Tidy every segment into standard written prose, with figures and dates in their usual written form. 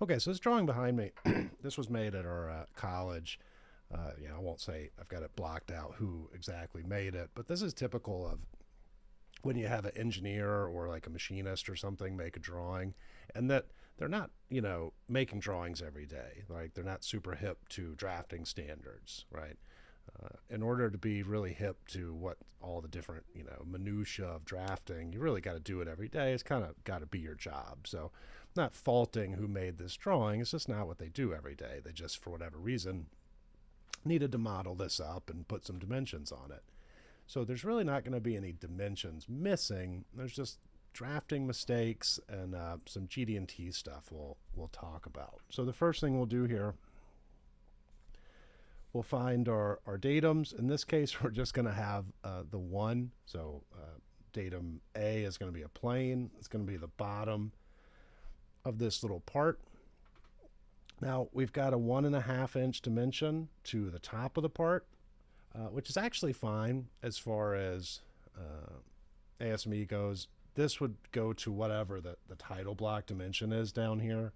Okay, so this drawing behind me, this was made at our college. I won't say I've got it blocked out who exactly made it, but this is typical of when you have an engineer or like a machinist or something make a drawing, and that they're not, making drawings every day. Like they're not super hip to drafting standards, right? In order to be really hip to what all the different, minutia of drafting, you really got to do it every day. It's kind of got to be your job. So, not faulting who made this drawing. It's just not what they do every day. They just, for whatever reason, needed to model this up and put some dimensions on it. So there's really not going to be any dimensions missing. There's just drafting mistakes and some GD&T stuff we'll talk about. So the first thing we'll do here, we'll find our datums. In this case, we're just going to have the one. So datum A is going to be a plane. It's going to be the bottom of this little part. Now we've got a 1.5 inch dimension to the top of the part, which is actually fine as far as ASME goes. This would go to whatever the title block dimension is down here.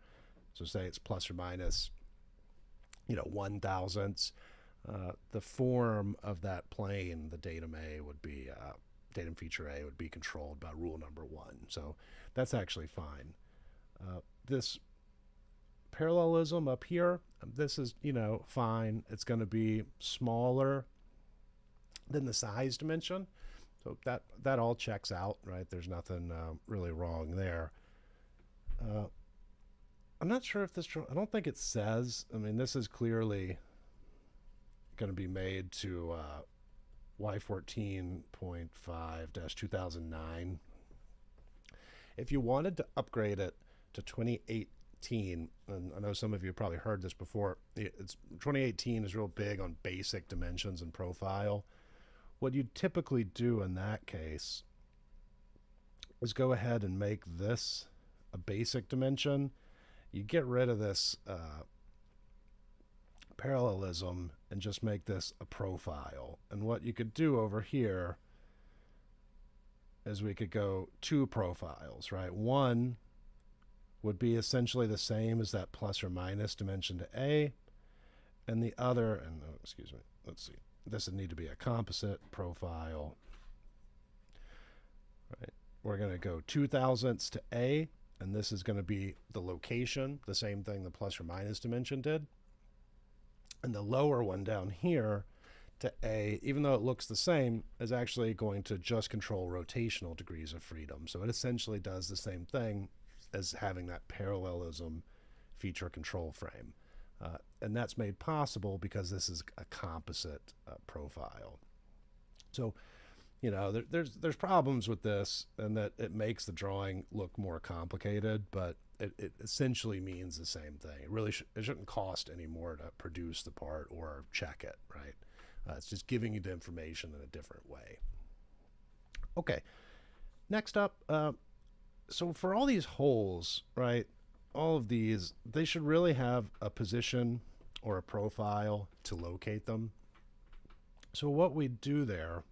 So say it's plus or minus, 1/1000. The form of that plane, the datum A would be, datum feature A would be controlled by rule number 1. So that's actually fine. This parallelism up here, this is, fine. It's going to be smaller than the size dimension. So that all checks out, right? There's nothing really wrong there. I'm not sure if this, I don't think it says, this is clearly going to be made to Y14.5-2009. If you wanted to upgrade it to 2018, and I know some of you have probably heard this before, 2018 is real big on basic dimensions and profile. What you typically do in that case is go ahead and make this a basic dimension. You get rid of this parallelism and just make this a profile. And what you could do over here is we could go 2 profiles, right? One would be essentially the same as that plus or minus dimension to A, and the other, and excuse me, let's see, this would need to be a composite profile, right? We're going to go 2/1000 to A, and this is going to be the location, the same thing the plus or minus dimension did. And the lower one down here to A, even though it looks the same, is actually going to just control rotational degrees of freedom. So it essentially does the same thing as having that parallelism feature control frame. And that's made possible because this is a composite profile. So, there's problems with this, and that it makes the drawing look more complicated, but it essentially means the same thing. It shouldn't cost any more to produce the part or check it, right? It's just giving you the information in a different way. Okay, next up, so for all these holes, right, all of these, they should really have a position or a profile to locate them. So what we do there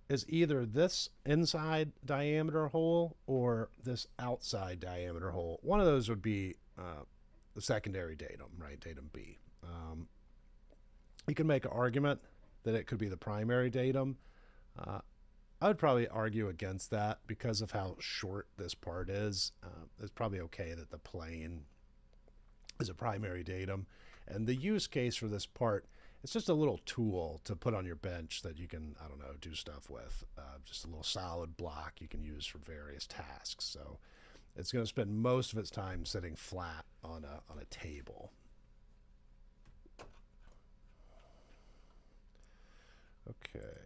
is either this inside diameter hole or this outside diameter hole. One of those would be the secondary datum, right, datum B. You can make an argument that it could be the primary datum. I would probably argue against that because of how short this part is. It's probably okay that the plane is a primary datum. And the use case for this part, it's just a little tool to put on your bench that you can, I don't know, do stuff with. Just a little solid block you can use for various tasks. So it's going to spend most of its time sitting flat on a table. Okay.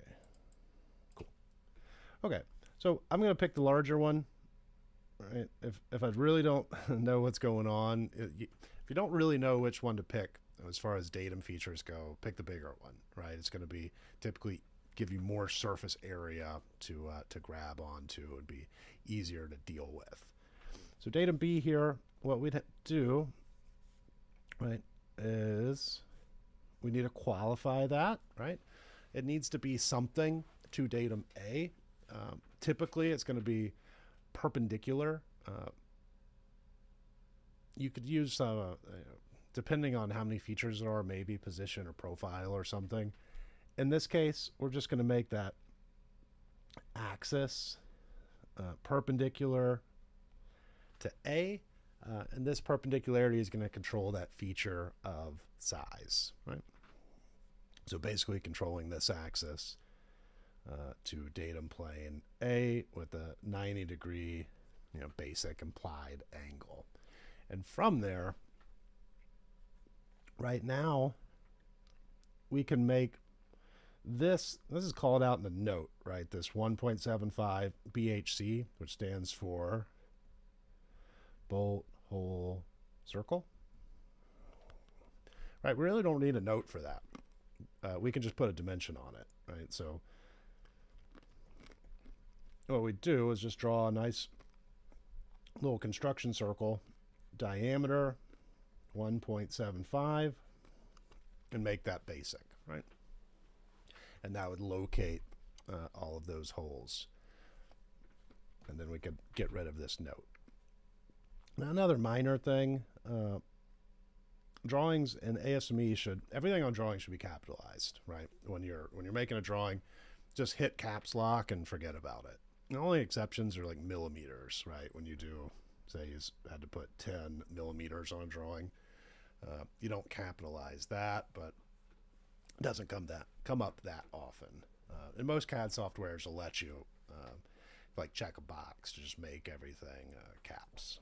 Okay, so I'm going to pick the larger one. Right? If I really don't know what's going on, if you don't really know which one to pick as far as datum features go, pick the bigger one, right? It's going to be typically give you more surface area to grab onto. It would be easier to deal with. So datum B here, what we'd do, right, is we need to qualify that, right? It needs to be something to datum A. Typically, it's going to be perpendicular you could use some, depending on how many features there are, maybe position or profile or something. In this case, we're just going to make that axis perpendicular to A, and this perpendicularity is going to control that feature of size, right? So basically controlling this axis to datum plane A with a 90-degree, basic implied angle. And from there, right now, we can make this is called out in the note, right? This 1.75 BHC, which stands for bolt hole circle. Right, we really don't need a note for that. We can just put a dimension on it, right? So what we do is just draw a nice little construction circle, diameter 1.75, and make that basic, right? And that would locate all of those holes. And then we could get rid of this note. Now, another minor thing, drawings in ASME everything on drawing should be capitalized, right? When you're making a drawing, just hit caps lock and forget about it. The only exceptions are like millimeters, right? When you do, say you had to put 10 millimeters on a drawing, you don't capitalize that, but it doesn't come up that often. And most CAD softwares will let you like check a box to just make everything caps.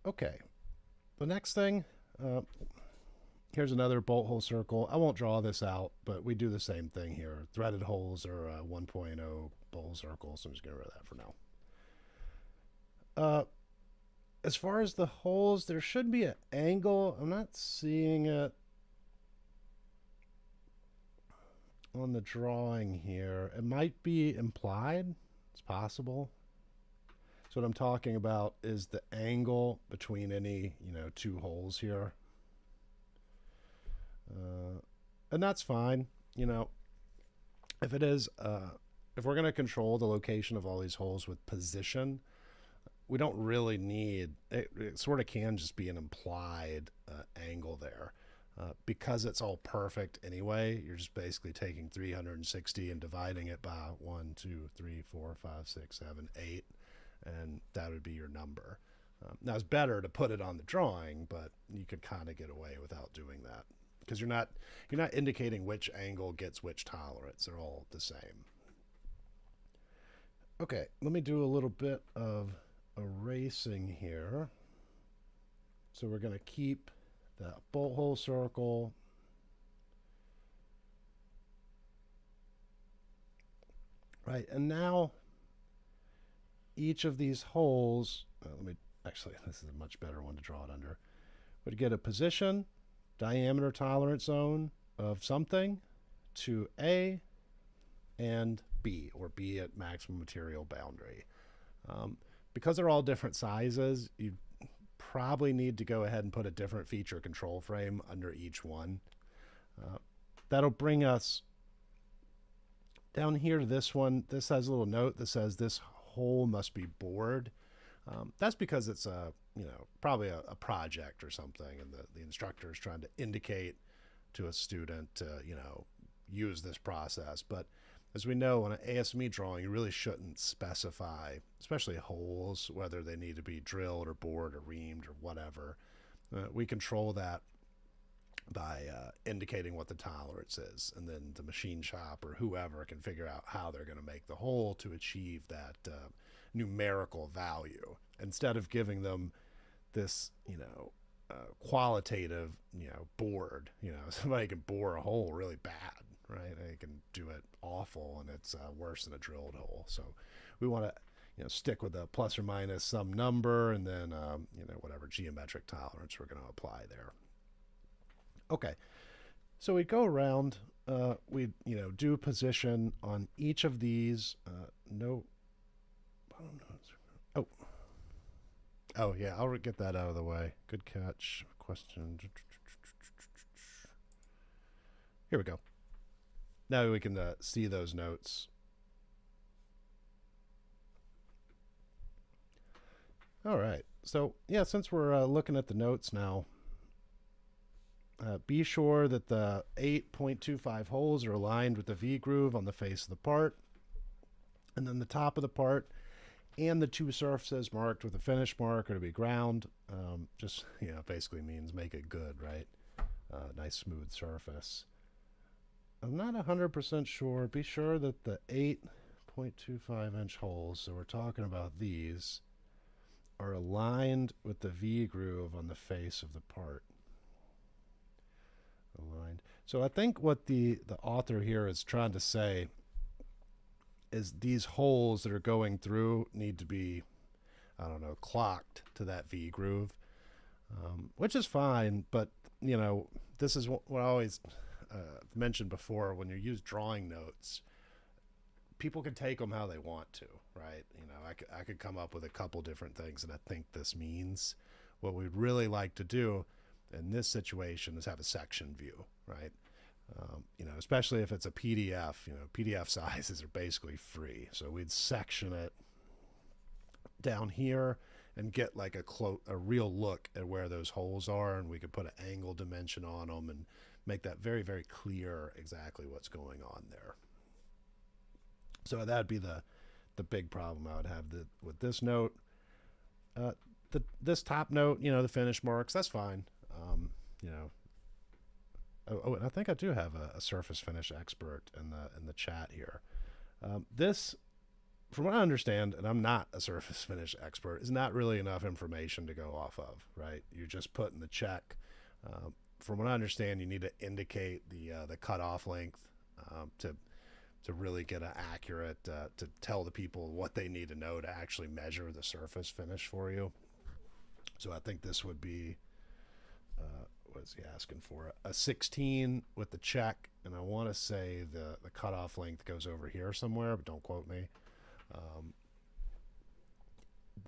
Okay, the next thing, here's another bolt hole circle. I won't draw this out, but we do the same thing here. Threaded holes are 1.0 bolt hole circles, so I'm just getting rid of that for now. As far as the holes, there should be an angle. I'm not seeing it on the drawing here. It might be implied. It's possible. So what I'm talking about is the angle between any, two holes here. And that's fine. If it is, if we're going to control the location of all these holes with position, we don't really need, it sort of can just be an implied angle there. Because it's all perfect anyway, you're just basically taking 360 and dividing it by 1, 2, 3, 4, 5, 6, 7, 8, and that would be your number. Now it's better to put it on the drawing, but you could kind of get away without doing that because you're not indicating which angle gets which tolerance. They're all the same. Okay, let me do a little bit of erasing here. So we're going to keep the bolt hole circle. Right, and now each of these holes, actually, this is a much better one to draw it under, would get a position, diameter tolerance zone of something to A and B, or B at maximum material boundary. Because they're all different sizes, you probably need to go ahead and put a different feature control frame under each one. That'll bring us down here to this one. This has a little note that says this hole must be bored. That's because it's probably a project or something, and the instructor is trying to indicate to a student to use this process. But as we know, on an ASME drawing, you really shouldn't specify, especially holes, whether they need to be drilled or bored or reamed or whatever. We control that by indicating what the tolerance is, and then the machine shop or whoever can figure out how they're going to make the hole to achieve that numerical value, instead of giving them this qualitative bored. Somebody can bore a hole really bad, right? They can do it awful, and it's worse than a drilled hole. So we want to stick with a plus or minus some number, and then whatever geometric tolerance we're going to apply there. Okay, so we go around, we do position on each of these. Oh yeah, I'll get that out of the way. Good catch. Question. Here we go. Now we can see those notes. All right. So yeah, since we're looking at the notes now, be sure that the 8.25 holes are aligned with the V groove on the face of the part. And then the top of the part and the two surfaces marked with a finish mark are to be ground. Just, basically means make it good, right? Nice smooth surface. I'm not 100% sure. Be sure that the 8.25-inch holes, so we're talking about these, are aligned with the V groove on the face of the part. Aligned. So I think what the author here is trying to say is these holes that are going through need to be, I don't know, clocked to that V groove, which is fine. But, this is what I always mentioned before. When you use drawing notes, people can take them how they want to, right? I could come up with a couple different things that I think this means. What we'd really like to do in this situation is have a section view, right? Especially if it's a PDF, PDF sizes are basically free. So we'd section it down here and get like a real look at where those holes are, and we could put an angle dimension on them and make that very, very clear exactly what's going on there. So that'd be the big problem I would have with this note. This top note, the finish marks, that's fine. And I think I do have a surface finish expert in the chat here. This, from what I understand, and I'm not a surface finish expert, is not really enough information to go off of, right? You're just putting the check. From what I understand, you need to indicate the cutoff length to really get an accurate, to tell the people what they need to know to actually measure the surface finish for you. So I think this would be, what is he asking for? A 16 with the check, and I want to say the cutoff length goes over here somewhere, but don't quote me.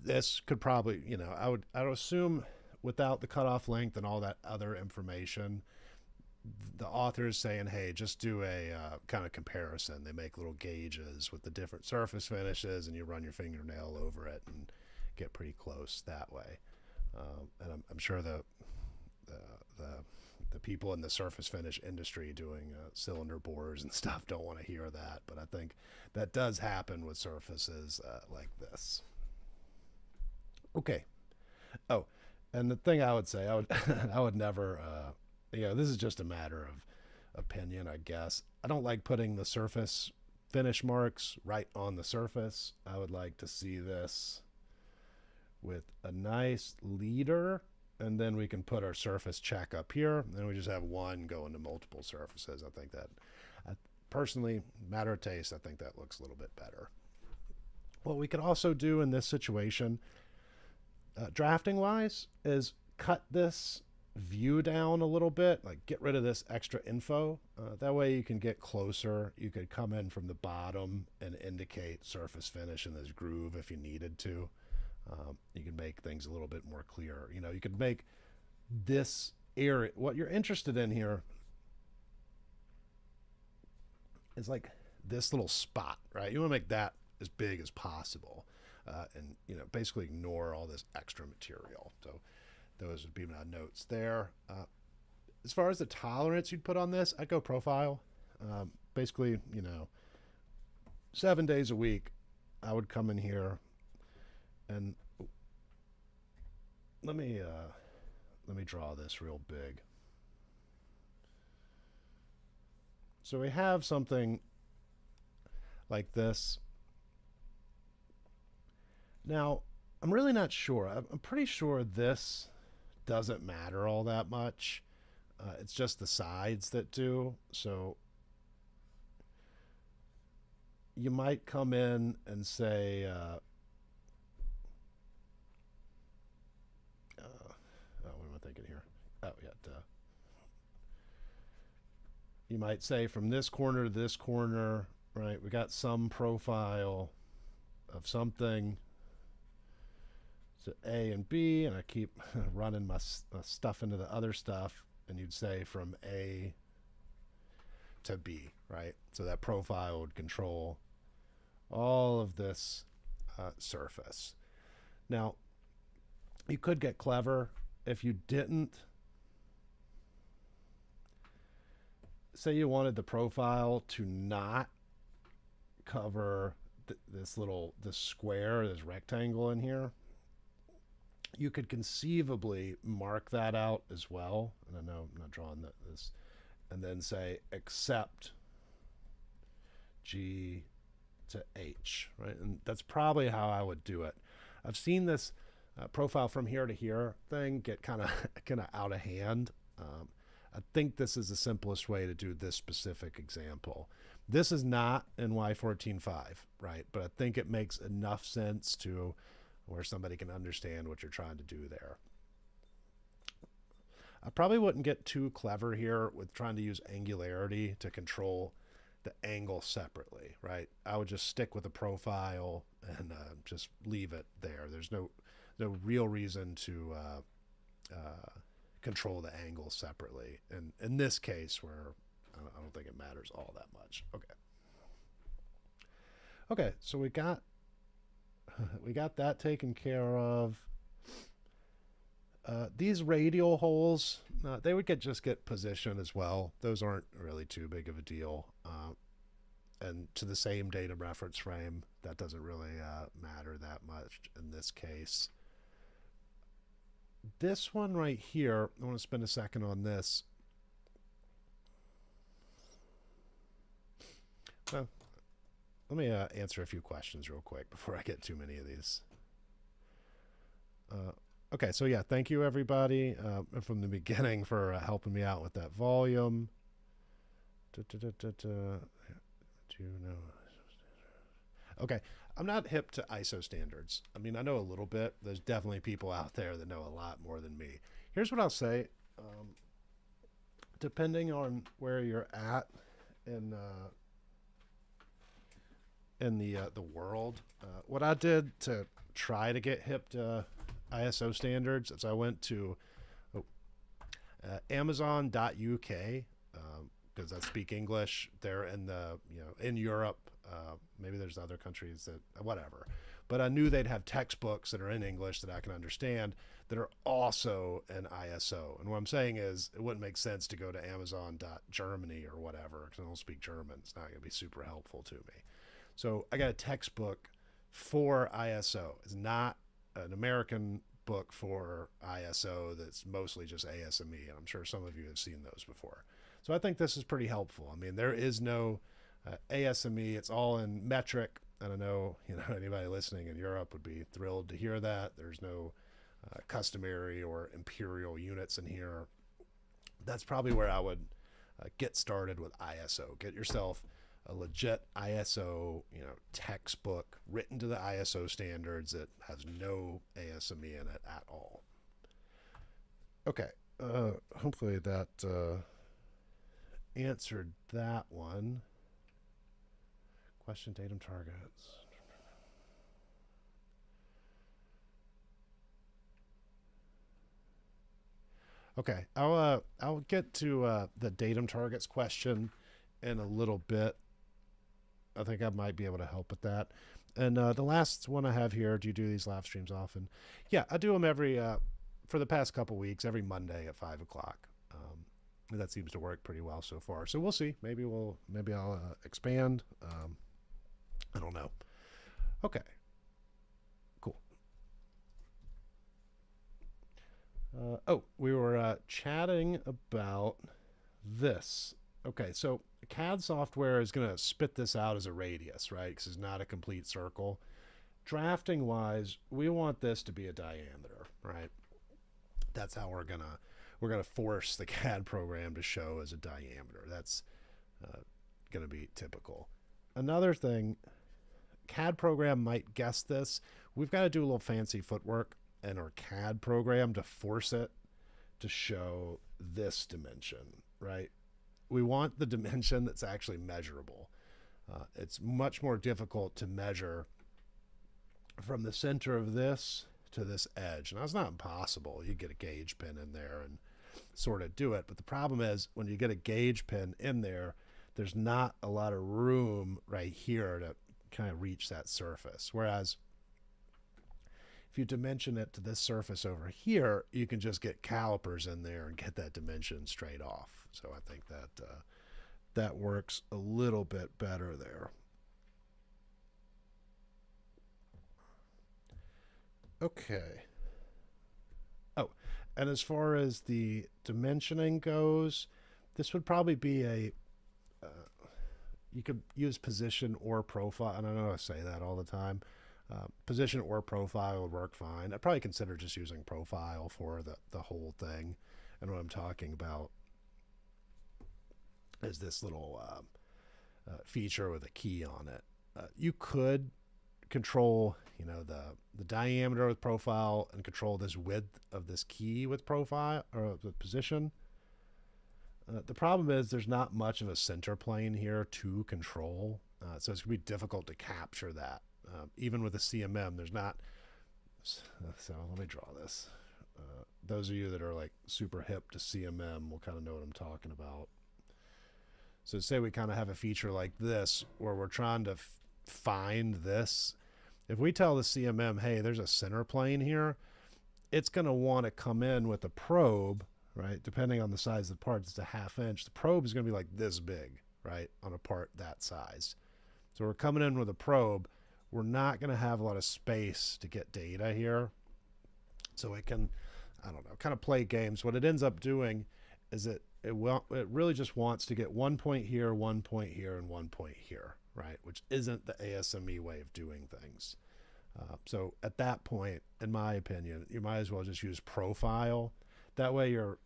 This could probably, I would assume without the cutoff length and all that other information, the author is saying, hey, just do a kind of comparison. They make little gauges with the different surface finishes, and you run your fingernail over it and get pretty close that way. And I'm sure the people in the surface finish industry doing cylinder bores and stuff don't want to hear that, but I think that does happen with surfaces like this. Okay. Oh, and the thing I would say, I would never, this is just a matter of opinion, I guess. I don't like putting the surface finish marks right on the surface. I would like to see this with a nice leader, and then we can put our surface check up here, and then we just have one going to multiple surfaces. I think that, personally, matter of taste, I think that looks a little bit better. What we could also do in this situation, drafting wise, is cut this view down a little bit, like get rid of this extra info. That way you can get closer. You could come in from the bottom and indicate surface finish in this groove if you needed to. You can make things a little bit more clear. You could make this area, what you're interested in here is like this little spot, right? You want to make that as big as possible, and basically ignore all this extra material. So those would be my notes there. As far as the tolerance you'd put on this, I'd go profile. Basically, 7 days a week, I would come in here and let me draw this real big. So we have something like this. Now, I'm really not sure. I'm pretty sure this doesn't matter all that much. It's just the sides that do. So you might come in and say, what am I thinking here? Oh, yeah, duh. You might say from this corner to this corner, right? We got some profile of something. So A and B, and I keep running my stuff into the other stuff, and you'd say from A to B, right? So that profile would control all of this surface. Now, You could get clever if you didn't. Say you wanted the profile to not cover this square, this rectangle in here. You could conceivably mark that out as well. And I know I'm not drawing this. And then say except G to H, right? And that's probably how I would do it. I've seen this profile from here to here thing get kind of out of hand. I think this is the simplest way to do this specific example. This is not in Y14.5, right? But I think it makes enough sense to where somebody can understand what you're trying to do there. I probably wouldn't get too clever here with trying to use angularity to control the angle separately, right? I would just stick with the profile and just leave it there. There's no real reason to control the angle separately. And in this case, where I don't think it matters all that much. Okay, so we got that taken care of. These radial holes, they would just get position as well. Those aren't really too big of a deal. And to the same datum reference frame, that doesn't really matter that much in this case. This one right here, I want to spend a second on this. Well, let me answer a few questions real quick before I get too many of these. Okay, so yeah, thank you everybody from the beginning for helping me out with that volume. Do you know? Okay, I'm not hip to ISO standards. I mean, I know a little bit. There's definitely people out there that know a lot more than me. Here's what I'll say. Depending on where you're at in the world, what I did to try to get hip to ISO standards is I went to Amazon.uk because I speak English. They're in in Europe. Maybe there's other countries that whatever, but I knew they'd have textbooks that are in English that I can understand that are also in ISO. And what I'm saying is it wouldn't make sense to go to Amazon.Germany or whatever because I don't speak German. It's not going to be super helpful to me. So I got a textbook for ISO. It's not an American book for ISO that's mostly just ASME, and I'm sure some of you have seen those before. So I think this is pretty helpful. I mean, there is no ASME. It's all in metric, and I know anybody listening in Europe would be thrilled to hear that. There's no customary or imperial units in here. That's probably where I would get started with ISO. Get yourself a legit ISO, textbook written to the ISO standards that has no ASME in it at all. Okay, hopefully that answered that one. Question datum targets. Okay, I'll get to the datum targets question in a little bit. I think I might be able to help with that. And the last one I have here, do you do these live streams often? Yeah, I do them for the past couple weeks, every Monday at 5 o'clock. That seems to work pretty well so far. So we'll see. Maybe I'll expand. I don't know. Okay. Cool. We were chatting about this. Okay, so CAD software is going to spit this out as a radius, right? Because it's not a complete circle. Drafting wise, we want this to be a diameter, right? That's how we're gonna force the CAD program to show as a diameter. That's going to be typical. Another thing, CAD program might guess this. We've got to do a little fancy footwork in our CAD program to force it to show this dimension, right? We want the dimension that's actually measurable. It's much more difficult to measure from the center of this to this edge. Now, it's not impossible. You get a gauge pin in there and sort of do it. But the problem is when you get a gauge pin in there, there's not a lot of room right here to kind of reach that surface. Whereas If you dimension it to this surface over here, you can just get calipers in there and get that dimension straight off. So I think that that works a little bit better there. Okay. Oh, and as far as the dimensioning goes, this would probably be a you could use position or profile. And I know I say that all the time. Position or profile would work fine. I'd probably consider just using profile for the whole thing. And what I'm talking about is this little feature with a key on it. You could control, you know, the diameter with profile and control this width of this key with profile or the position. The problem is there's not much of a center plane here to control, so it's going to be difficult to capture that. Even with a CMM, there's not. So let me draw this. Those of you that are like super hip to CMM will kind of know what I'm talking about. So say we kind of have a feature like this where we're trying to find this. If we tell the CMM, hey, there's a center plane here, it's going to want to come in with a probe, right? Depending on the size of the part, it's a 1/2 inch. The probe is going to be like this big, right? On a part that size. So we're coming in with a probe. We're not going to have a lot of space to get data here. So it can, I don't know, kind of play games. What it ends up doing is it really just wants to get 1 point here, 1 point here, and 1 point here, right? Which isn't the ASME way of doing things. So at that point, in my opinion, you might as well just use profile. That way you're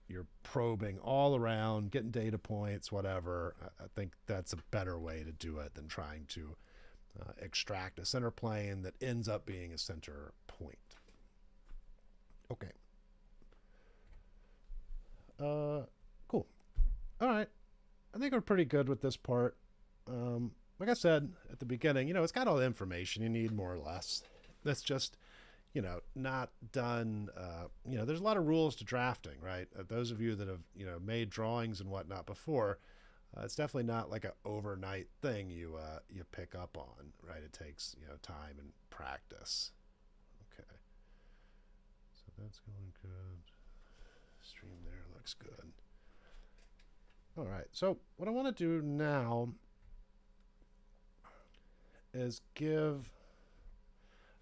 probing all around, getting data points, whatever. I think that's a better way to do it than trying to extract a center plane that ends up being a center point. Okay. Cool. All right. I think we're pretty good with this part. Like I said at the beginning, you know, it's got all the information you need more or less. That's just, you know, not done. You know, there's a lot of rules to drafting, right? Those of you that have, you know, made drawings and whatnot before, it's definitely not like an overnight thing you pick up on, right? It takes, you know, time and practice. Okay. So that's going good. Stream there looks good. All right. So what I want to do now is give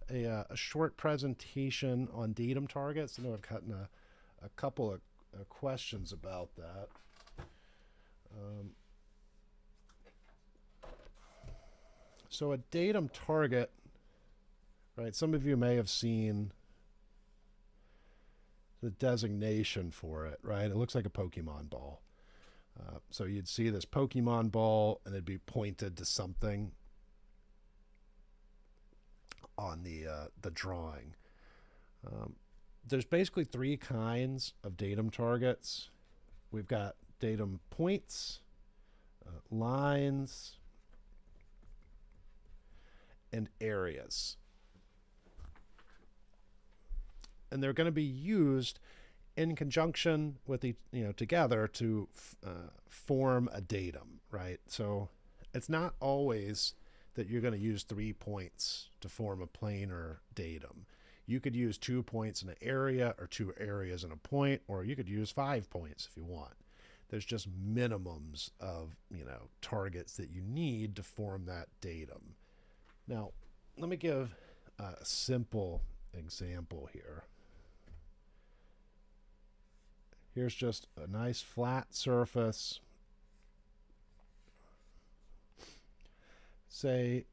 a short presentation on datum targets. I know I've gotten a couple of questions about that. So a datum target, right? Some of you may have seen the designation for it, right? It looks like a Pokemon ball. So you'd see this Pokemon ball and it'd be pointed to something on the drawing. There's basically 3 kinds of datum targets. We've got datum points, lines, and areas. And they're going to be used in conjunction with the, you know, together to form a datum, right? So it's not always that you're going to use 3 points to form a planar datum. You could use 2 points in an area or 2 areas in a point, or you could use 5 points if you want. There's just minimums of, you know, targets that you need to form that datum. Now, let me give a simple example here. Here's just a nice flat surface. Say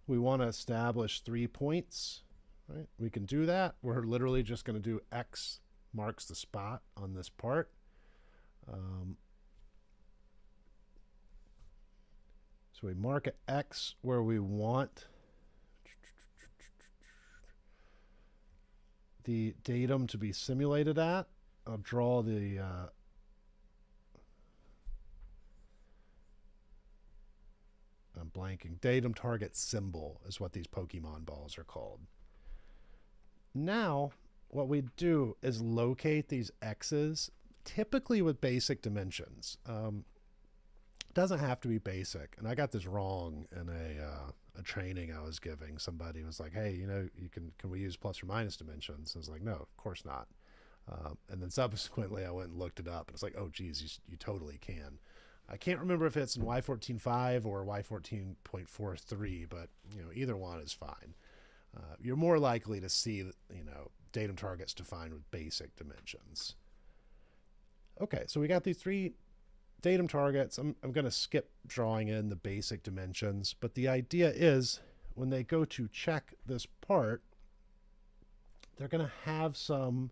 we want to establish 3 points, right? We can do that. We're literally just going to do X marks the spot on this part. So we mark an X where we want the datum to be simulated at. I'll draw the I'm blanking. Datum target symbol is what these Pokemon balls are called. Now, what we do is locate these X's, typically with basic dimensions. Doesn't have to be basic. And I got this wrong in a training I was giving, somebody was like, hey, can we use plus or minus dimensions? I was like, no, of course not. And then subsequently I went and looked it up, and it's like, oh geez, you totally can. I can't remember if it's in Y14.5 or Y14.43, but either one is fine. You're more likely to see datum targets defined with basic dimensions. Okay, so we got these 3 datum targets. I'm going to skip drawing in the basic dimensions, but the idea is when they go to check this part, they're going to have some,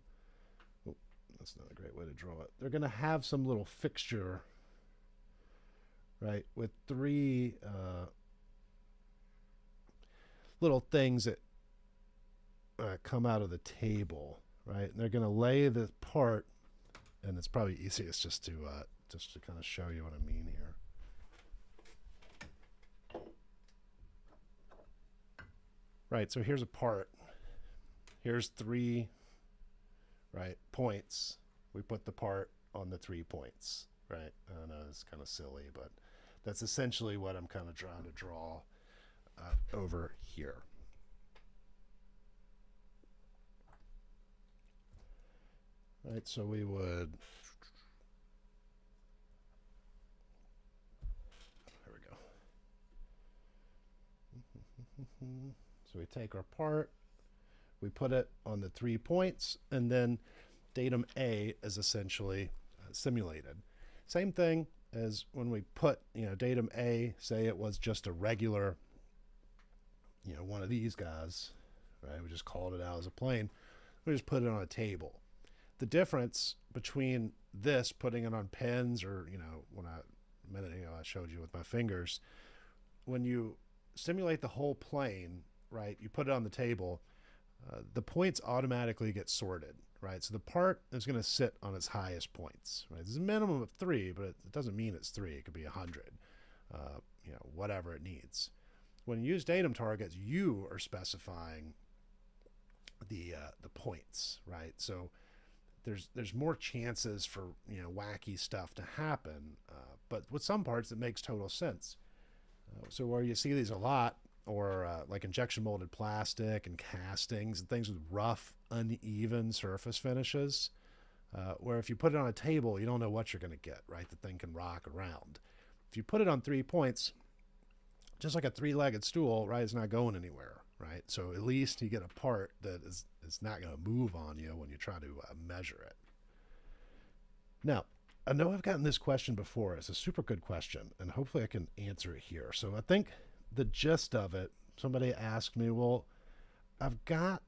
that's not a great way to draw it. They're going to have some little fixture, right, with 3 little things that come out of the table, right? And they're going to lay the part, and it's probably easiest just to kind of show you what I mean here. Right, so here's a part. Here's 3, right, points. We put the part on the 3 points, right? I know it's kind of silly, but that's essentially what I'm kind of trying to draw over here. Right, so we would, there we go. So we take our part, we put it on the 3 points, and then datum A is essentially simulated. Same thing as when we put, datum A, say it was just a regular, one of these guys, right? We just called it out as a plane. We just put it on a table. The difference between this, putting it on pens, or, when a minute ago I showed you with my fingers, when you simulate the whole plane, right, you put it on the table, the points automatically get sorted, right? So the part is going to sit on its highest points, right? There's a minimum of 3, but it doesn't mean it's 3. It could be 100, whatever it needs. When you use datum targets, you are specifying the points, right? So there's more chances for wacky stuff to happen, but with some parts it makes total sense. So where you see these a lot, or like injection molded plastic and castings and things with rough, uneven surface finishes, where if you put it on a table, you don't know what you're going to get, right? The thing can rock around. If you put it on 3 points, just like a 3-legged stool, right, it's not going anywhere, right? So at least you get a part that is not going to move on you when you try to measure it. Now, I know I've gotten this question before. It's a super good question, and hopefully I can answer it here. So I think the gist of it, somebody asked me, well, I've got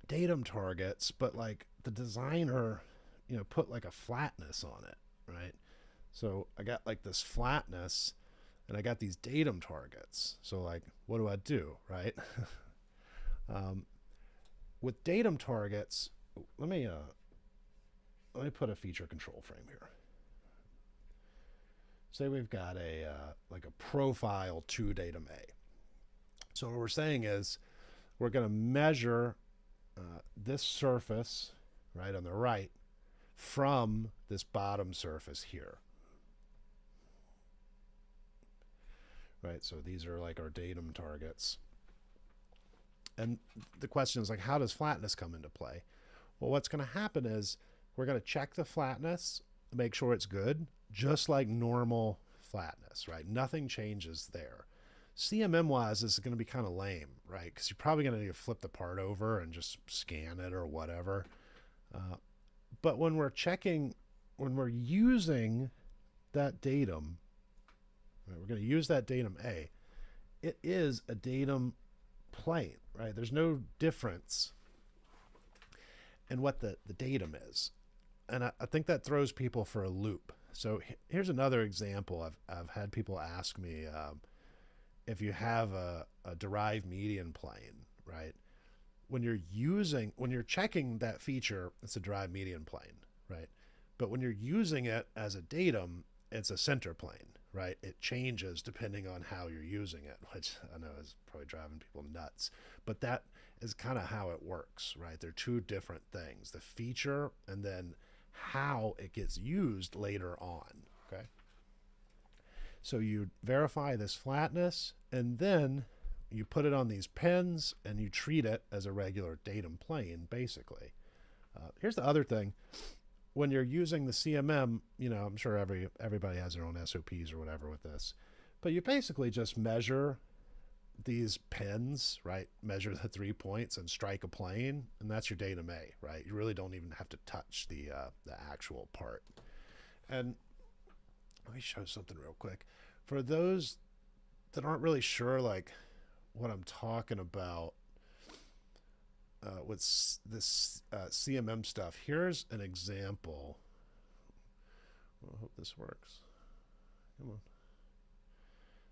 datum targets, but like the designer, put like a flatness on it, right? So I got like this flatness, and I got these datum targets. So like, what do, right? With datum targets, let me put a feature control frame here. Say we've got a like a profile to datum A. So what we're saying is we're going to measure this surface, right, on the right from this bottom surface here. Right, so these are like our datum targets. And the question is like, how does flatness come into play? Well, what's going to happen is we're going to check the flatness, make sure it's good, just like normal flatness, right? Nothing changes there. CMM-wise, this is going to be kind of lame, right? Because you're probably going to need to flip the part over and just scan it or whatever. But when we're checking, when we're using that datum, right, we're going to use that datum A, it is a datum plane, right? There's no difference in what the datum is. And I think that throws people for a loop. So here's another example. I've had people ask me if you have a derived median plane, right? When you're checking that feature, it's a derived median plane, right? But when you're using it as a datum, it's a center plane, right? It changes depending on how you're using it, which I know is probably driving people nuts, but that is kind of how it works, right? They're 2 different things, the feature and then how it gets used later on, okay? So you verify this flatness, and then you put it on these pins, and you treat it as a regular datum plane, basically. Here's the other thing. When you're using the CMM, you know, I'm sure everybody has their own SOPs or whatever with this, but you basically just measure these pins, right? Measure the 3 points and strike a plane, and that's your datum A, right? You really don't even have to touch the actual part. And let me show something real quick. For those that aren't really sure, like, what I'm talking about with this CMM stuff, here's an example. Well, I hope this works. Come on.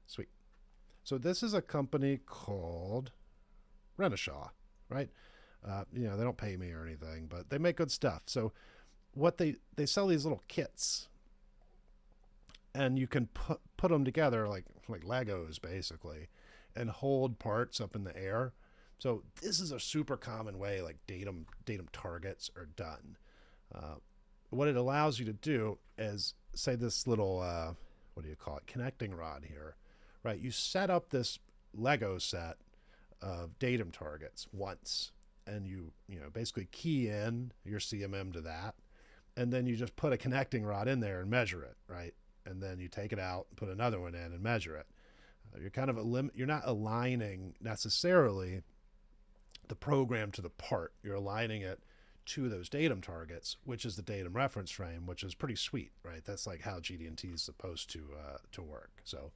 Sweet. So this is a company called Renishaw, right? You know, they don't pay me or anything, but they make good stuff. So what they sell these little kits, and you can put them together like Legos, basically, and hold parts up in the air. So this is a super common way like datum targets are done. What it allows you to do is, say, this little what do you call it, connecting rod here, right? You set up this Lego set of datum targets once, and you know, basically key in your CMM to that, and then you just put a connecting rod in there and measure it, right? And then you take it out and put another one in and measure it. You're kind of you're not aligning necessarily the program to the part. You're aligning it to those datum targets, which is the datum reference frame, which is pretty sweet, right? That's like how GD&T is supposed to work. So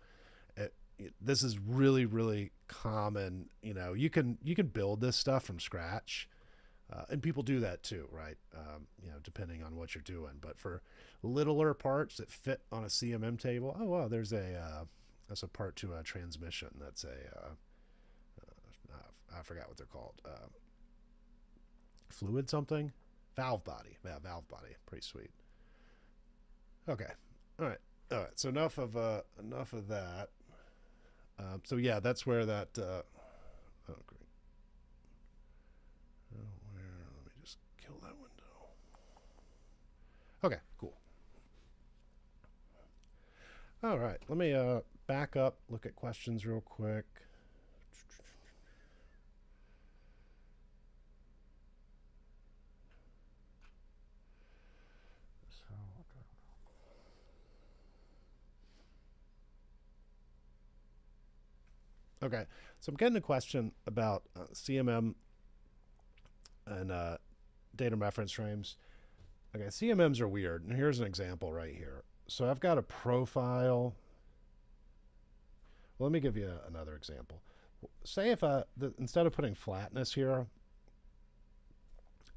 this is really, really common. You know, you can build this stuff from scratch, and people do that too, right? You know, depending on what you're doing. But for littler parts that fit on a CMM table, oh wow, there's that's a part to a transmission. That's I forgot what they're called. Fluid something? Valve body. Yeah, valve body. Pretty sweet. Okay. All right. So enough of that. So yeah, that's where that. Oh great. Oh, let me just kill that window. Okay. Cool. All right. Let me back up. Look at questions real quick. Okay, so I'm getting a question about CMM and datum reference frames. Okay, CMMs are weird, and here's an example right here. So I've got a profile. Well, let me give you another example. Say if instead of putting flatness here,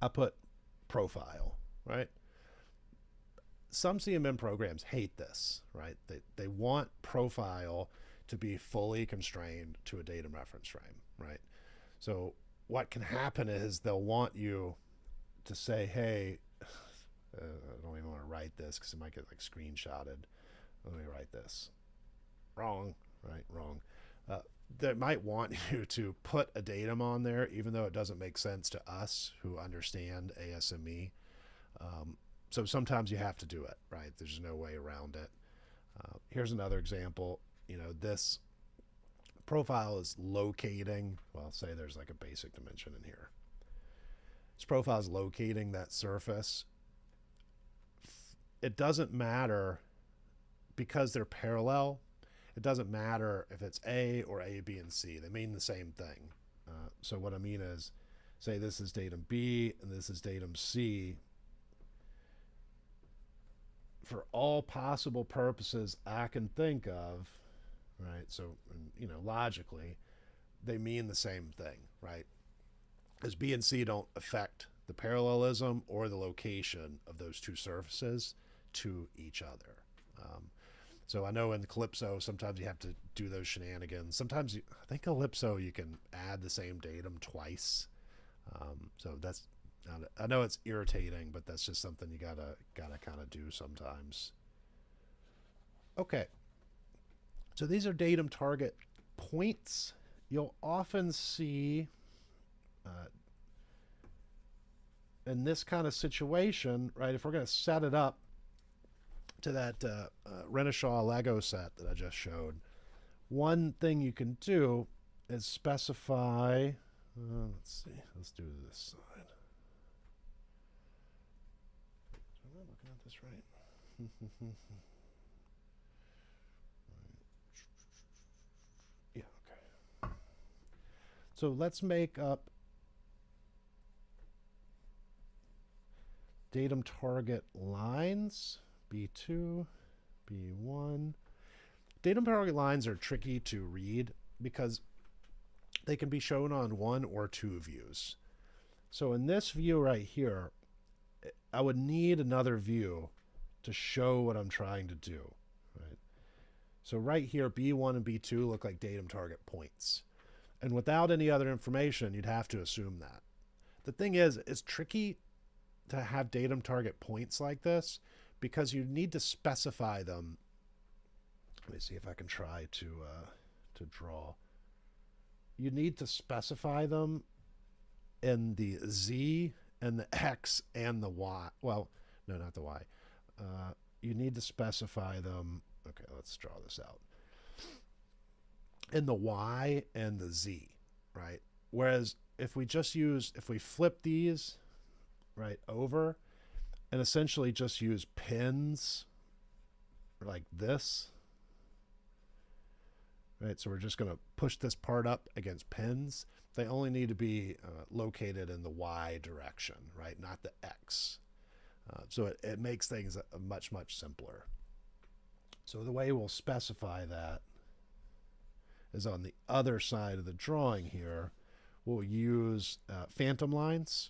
I put profile, right? Some CMM programs hate this, right? They want profile to be fully constrained to a datum reference frame, right? So what can happen is they'll want you to say, hey, I don't even want to write this because it might get like screenshotted. Let me write this. Wrong, right? Wrong. They might want you to put a datum on there, even though it doesn't make sense to us who understand ASME. So sometimes you have to do it, right? There's no way around it. Here's another example. You know, this profile is locating, well, say there's like a basic dimension in here. This profile is locating that surface. It doesn't matter because they're parallel. It doesn't matter if it's A or A, B, and C. They mean the same thing. So what I mean is, say this is datum B and this is datum C. For all possible purposes I can think of, right? So, you know, logically, they mean the same thing, right? Because B and C don't affect the parallelism or the location of those two surfaces to each other. So I know in Calypso, sometimes you have to do those shenanigans. Sometimes, I think Calypso, you can add the same datum twice. So that's, I know it's irritating, but that's just something you gotta kind of do sometimes. Okay. So these are datum target points. You'll often see in this kind of situation, right, if we're going to set it up to that Renishaw Lego set that I just showed, one thing you can do is specify, let's see, let's do this side. Am I looking at this right? Yeah, okay. So let's make up datum target lines, B2, B1. Datum target lines are tricky to read because they can be shown on one or two views. So in this view right here, I would need another view to show what I'm trying to do. Right? So right here, B1 and B2 look like datum target points. And without any other information, you'd have to assume that. The thing is, it's tricky to have datum target points like this because you need to specify them. Let me see if I can try to draw. You need to specify them in the Z and the X and the Y. Well, no, not the Y. You need to specify them. Okay, let's draw this out. In the Y and the Z, right? Whereas if we flip these right over and essentially just use pins like this, right? So we're just going to push this part up against pins. They only need to be located in the Y direction, right? Not the X. So it makes things much, much simpler. So the way we'll specify that is on the other side of the drawing here. We'll use phantom lines.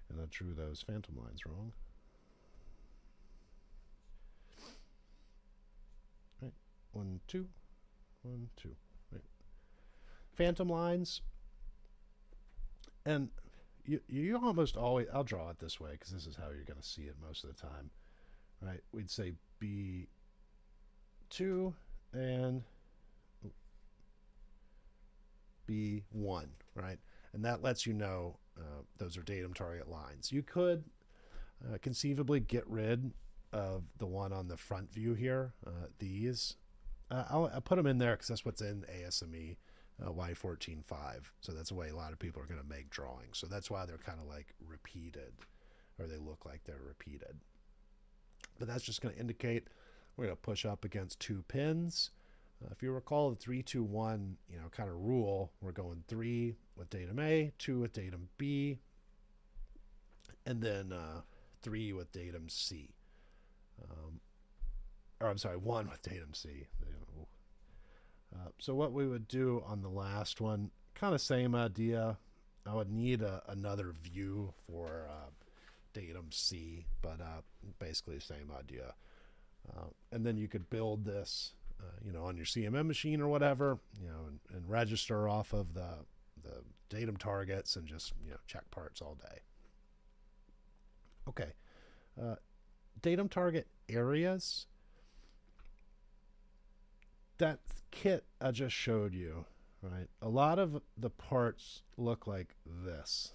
And I drew those phantom lines wrong. Right, 1, 2, 1, 2. Right. Phantom lines. And you almost always, I'll draw it this way because this is how you're going to see it most of the time. Right, we'd say B2 and B1, right? And that lets you know those are datum target lines. You could conceivably get rid of the one on the front view here, these. I'll put them in there because that's what's in ASME Y14.5. So that's the way a lot of people are going to make drawings. So that's why they're kind of like repeated, or they look like they're repeated. But that's just going to indicate we're going to push up against two pins. If you recall the 3, 2, 1, kind of rule, we're going 3 with datum A, 2 with datum B, and then 3 with datum C. Or I'm sorry, 1 with datum C. So what we would do on the last one, kind of same idea. I would need another view for datum C, but basically the same idea. And then you could build this on your CMM machine or whatever, and register off of the datum targets and just, check parts all day. Okay. Datum target areas. That kit I just showed you, right? A lot of the parts look like this,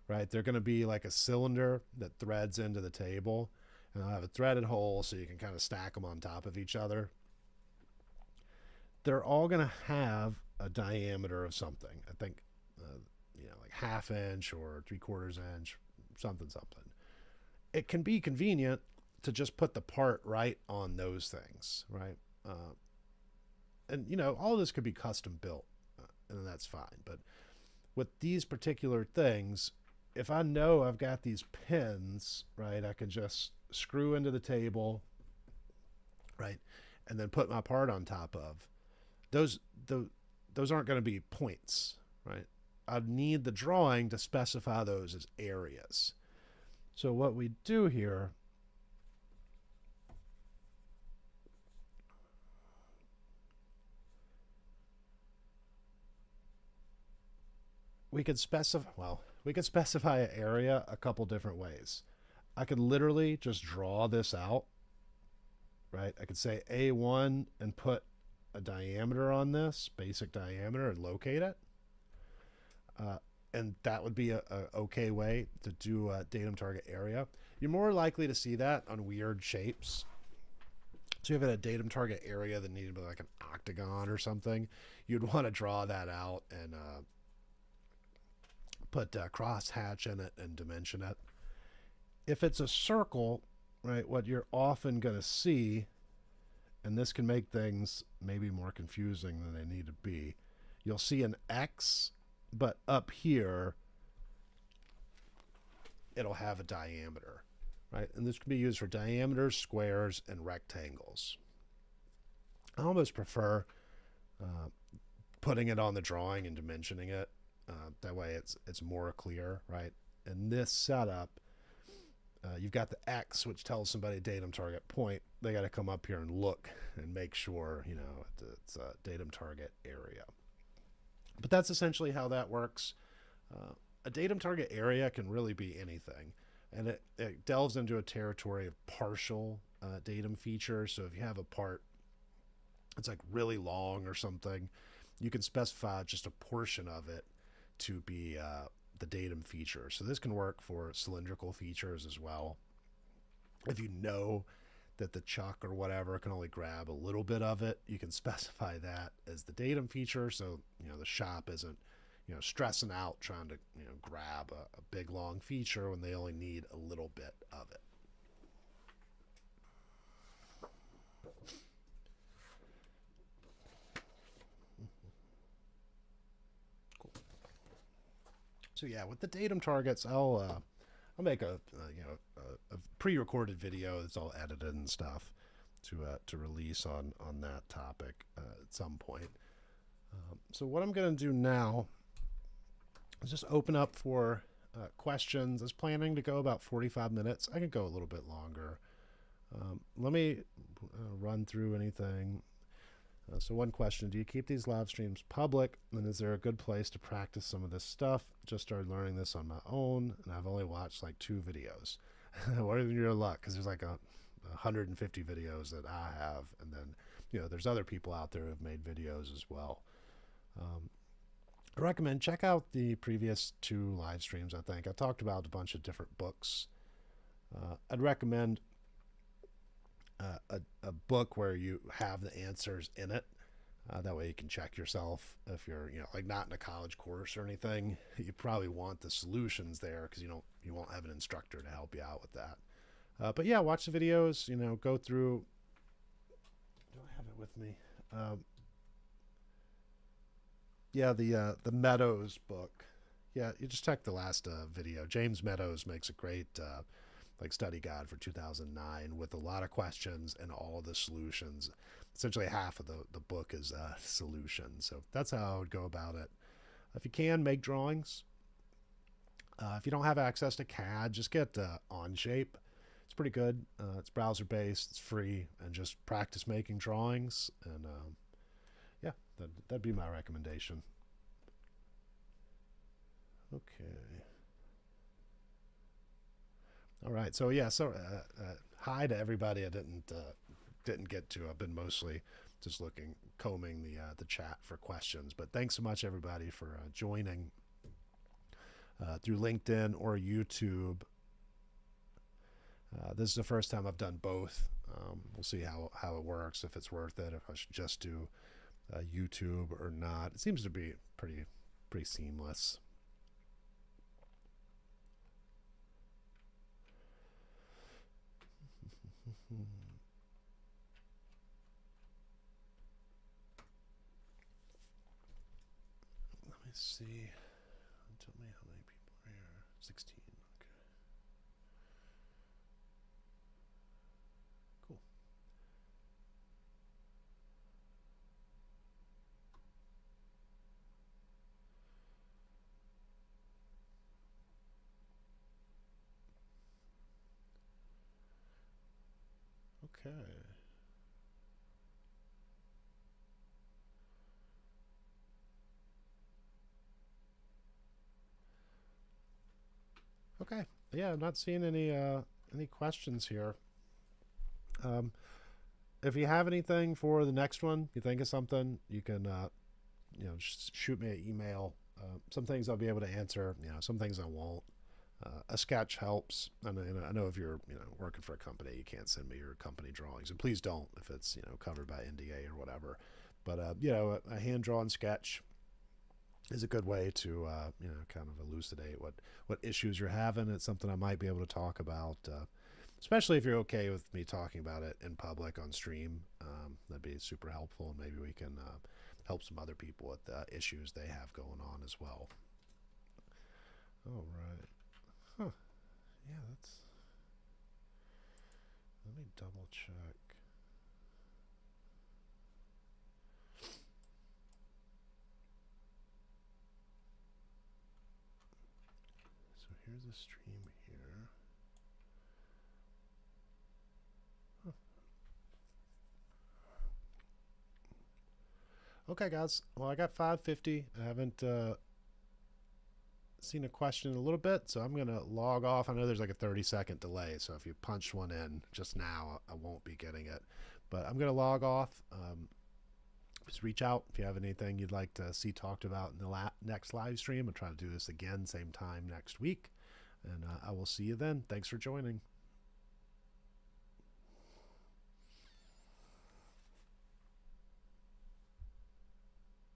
right? They're going to be like a cylinder that threads into the table, and I'll have a threaded hole so you can kind of stack them on top of each other. They're all going to have a diameter of something. I think, like 1/2 inch or 3/4 inch, something. It can be convenient to just put the part right on those things, right? And all this could be custom built, and that's fine. But with these particular things, if I know I've got these pins, right, I can just screw into the table, right, and then put my part on top of. Those aren't going to be points, right? I'd need the drawing to specify those as areas. So what we do here, we could specify an area a couple different ways. I could literally just draw this out, right? I could say A1 and put a diameter on this, basic diameter, and locate it. And that would be a okay way to do a datum target area. You're more likely to see that on weird shapes. So you have a datum target area that needed to be like an octagon or something. You'd want to draw that out and put crosshatch in it and dimension it. If it's a circle, right, what you're often going to see, and this can make things maybe more confusing than they need to be, you'll see an X, but up here, it'll have a diameter, right? And this can be used for diameters, squares, and rectangles. I almost prefer putting it on the drawing and dimensioning it. That way it's more clear, right? In this setup, you've got the X, which tells somebody datum target point. They got to come up here and look and make sure, you know, it's a datum target area. But that's essentially how that works. A datum target area can really be anything. And it delves into a territory of partial datum features. So if you have a part that's like really long or something, you can specify just a portion of it to be the datum feature. So this can work for cylindrical features as well. If you know that the chuck or whatever can only grab a little bit of it, you can specify that as the datum feature. So, you know, the shop isn't, you know, stressing out trying to, you know, grab a big long feature when they only need a little bit of it. Cool. So yeah, with the datum targets, I'll make a pre-recorded video that's all edited and stuff to release on that topic at some point. So what I'm going to do now is just open up for questions. I was planning to go about 45 minutes. I could go a little bit longer. Let me run through anything. So one question, do you keep these live streams public? And is there a good place to practice some of this stuff? Just started learning this on my own, and I've only watched like 2 videos. What is your luck? Because there's like 150 videos that I have, and then, you know, there's other people out there who have made videos as well. I recommend check out the previous 2 live streams. I think I talked about a bunch of different books. I'd recommend a book where you have the answers in it. That way you can check yourself. If you're, you know, like not in a college course or anything, you probably want the solutions there because you won't have an instructor to help you out with that. But yeah, watch the videos. You know, go through. Do I have it with me? Yeah, the Meadows book. Yeah, you just check the last video. James Meadows makes a great like study guide for 2009 with a lot of questions and all the solutions. Essentially half of the book is solutions. So that's how I would go about it. If you can, make drawings. If you don't have access to CAD, just get Onshape. It's pretty good. It's browser based, it's free, and just practice making drawings. And yeah, that'd be my recommendation. Okay. All right. So yeah. So hi to everybody. I didn't get to. I've been mostly just combing the chat for questions. But thanks so much, everybody, for joining through LinkedIn or YouTube. This is the first time I've done both. We'll see how it works. If it's worth it. If I should just do YouTube or not. It seems to be pretty seamless. Let me see. Tell me how many people are here. 16. Okay. Cool. Okay. Okay. Yeah, I'm not seeing any questions here. If you have anything for the next one, you think of something, you can just shoot me an email. Some things I'll be able to answer. You know, some things I won't. A sketch helps. And I know if you're working for a company, you can't send me your company drawings, and please don't if it's covered by NDA or whatever. But a hand drawn sketch is a good way to kind of elucidate what issues you're having. It's something I might be able to talk about, especially if you're okay with me talking about it in public on stream. That'd be super helpful, and maybe we can help some other people with the issues they have going on as well. All right. Huh. Yeah, that's. Let me double check. So here's a stream here. Huh. Okay, guys. Well, I got 550. I haven't seen a question in a little bit, so I'm going to log off. I know there's like a 30-second delay, so if you punch one in just now, I won't be getting it. But I'm going to log off. Just reach out if you have anything you'd like to see talked about in the next live stream. I'll try to do this again, same time next week. And I will see you then. Thanks for joining.